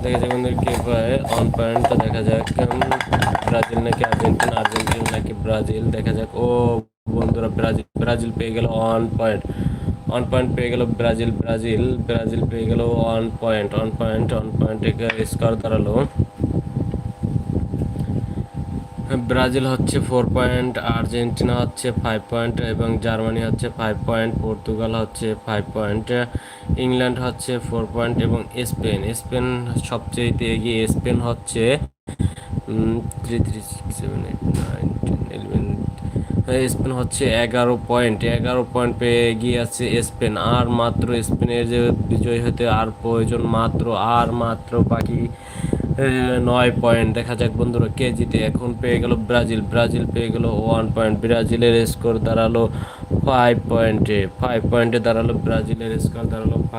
দেখা যাক বন্ধুরা কে পায় অন পয়েন্ট। তো দেখা যাক ব্রাজিল নাকি আর্জেন্টিনা, আর্জেন্টিনা নাকি ব্রাজিল। দেখা যাক ও বন্ধুরা ব্রাজিল, ব্রাজিল পেয়ে গেল অন পয়েন্ট। অন পয়েন্ট পেয়ে গেল ব্রাজিল, ব্রাজিল ব্রাজিল পেয়ে গেল on point. On point, on point score দাঁড়ালো ব্রাজিল হচ্ছে 4 পয়েন্ট, আর্জেন্টিনা হচ্ছে 5 পয়েন্ট এবং জার্মানি হচ্ছে 5 পয়েন্ট, পর্তুগাল হচ্ছে 5 পয়েন্ট, ইংল্যান্ড হচ্ছে 4 পয়েন্ট এবং স্পেন, স্পেন সবচেয়ে এগিয়ে। স্পেন হচ্ছে 3 3 6 7 8 9 10 11। স্পেন হচ্ছে 11 পয়েন্ট, 11 পয়েন্ট পেয়ে এগিয়ে আছে স্পেন। আর মাত্র স্পেনের যে বিজয় হতে আর প্রয়োজন মাত্র, আর মাত্র বাকি 9 পয়েন্ট। দেখা যাক বন্ধুরা কে জিতে। এখন পেয়ে গেল ব্রাজিল, ব্রাজিল পেয়ে গেল 1 পয়েন্ট। ব্রাজিলের স্কোর দাঁড়ালো 5 পয়েন্টে, 5 পয়েন্টে দাঁড়ালো ব্রাজিলের স্কোর দাঁড়ালো 5।